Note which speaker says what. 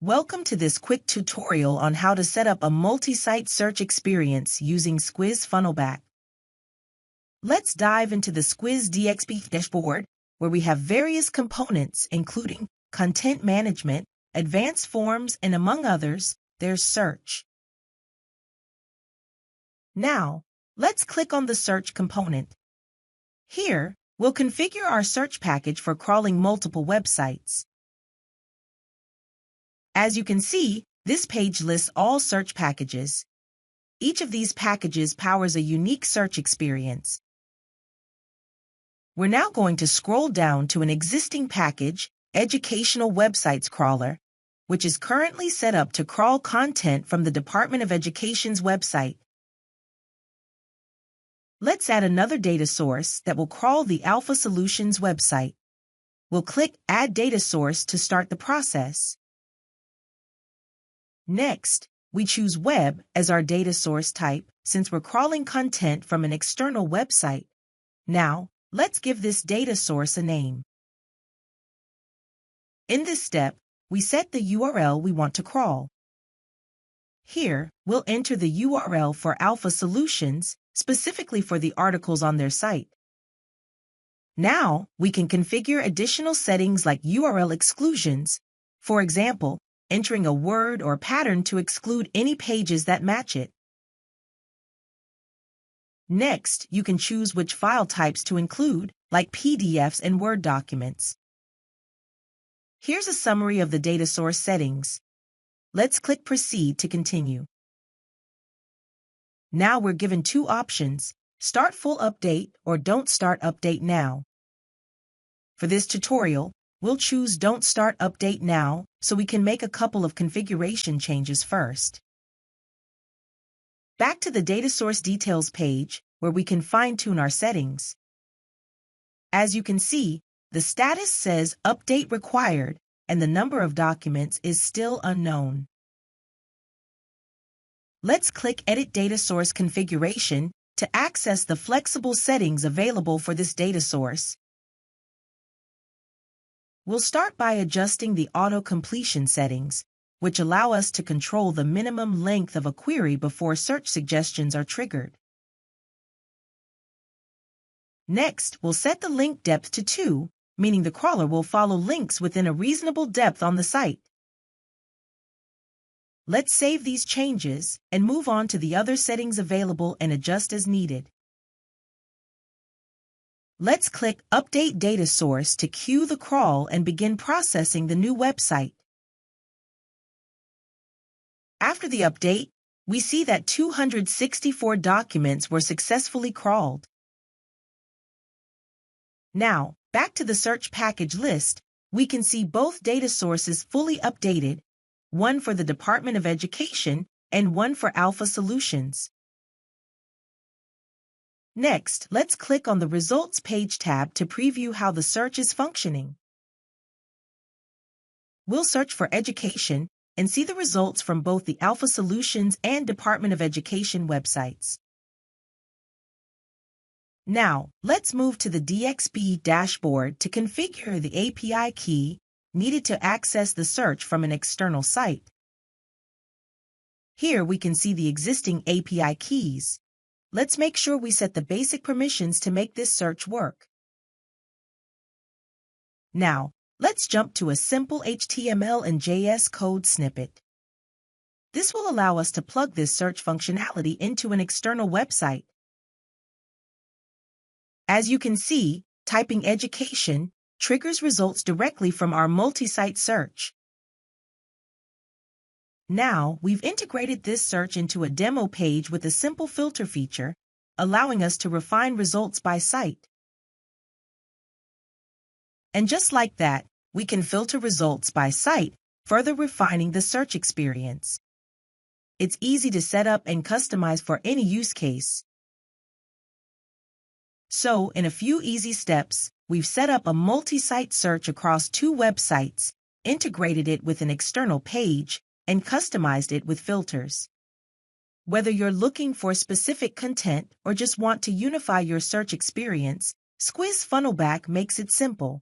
Speaker 1: Welcome to this quick tutorial on how to set up a multi-site search experience using Squiz Funnelback. Let's dive into the Squiz DXP dashboard, where we have various components including content management, advanced forms, and among others, there's search. Now, let's click on the search component. Here, we'll configure our search package for crawling multiple websites. As you can see, this page lists all search packages. Each of these packages powers a unique search experience. We're now going to scroll down to an existing package, Educational Websites Crawler, which is currently set up to crawl content from the Department of Education's website. Let's add another data source that will crawl the Alpha Solutions website. We'll click Add Data Source to start the process. Next, we choose Web as our data source type since we're crawling content from an external website. Now, let's give this data source a name. In this step, we set the URL we want to crawl. Here, we'll enter the URL for Alpha Solutions, specifically for the articles on their site. Now, we can configure additional settings like URL exclusions. For example, entering a word or pattern to exclude any pages that match it. Next, you can choose which file types to include, like PDFs and Word documents. Here's a summary of the data source settings. Let's click Proceed to continue. Now we're given two options: Start Full Update or Don't Start Update Now. For this tutorial, we'll choose Don't Start Update Now so we can make a couple of configuration changes first. Back to the Data Source Details page, where we can fine-tune our settings. As you can see, the status says Update Required, and the number of documents is still unknown. Let's click Edit Data Source Configuration to access the flexible settings available for this data source. We'll start by adjusting the auto-completion settings, which allow us to control the minimum length of a query before search suggestions are triggered. Next, we'll set the link depth to 2, meaning the crawler will follow links within a reasonable depth on the site. Let's save these changes and move on to the other settings available and adjust as needed. Let's click Update Data Source to queue the crawl and begin processing the new website. After the update, we see that 264 documents were successfully crawled. Now, back to the search package list, we can see both data sources fully updated, one for the Department of Education and one for Alpha Solutions. Next, let's click on the Results page tab to preview how the search is functioning. We'll search for Education and see the results from both the Alpha Solutions and Department of Education websites. Now, let's move to the DXP dashboard to configure the API key needed to access the search from an external site. Here we can see the existing API keys. Let's make sure we set the basic permissions to make this search work. Now, let's jump to a simple HTML and JS code snippet. This will allow us to plug this search functionality into an external website. As you can see, typing education triggers results directly from our multi-site search. Now, we've integrated this search into a demo page with a simple filter feature, allowing us to refine results by site. And just like that, we can filter results by site, further refining the search experience. It's easy to set up and customize for any use case. So, in a few easy steps, we've set up a multi-site search across 2 websites, integrated it with an external page, and customized it with filters. Whether you're looking for specific content or just want to unify your search experience, Squiz Funnelback makes it simple.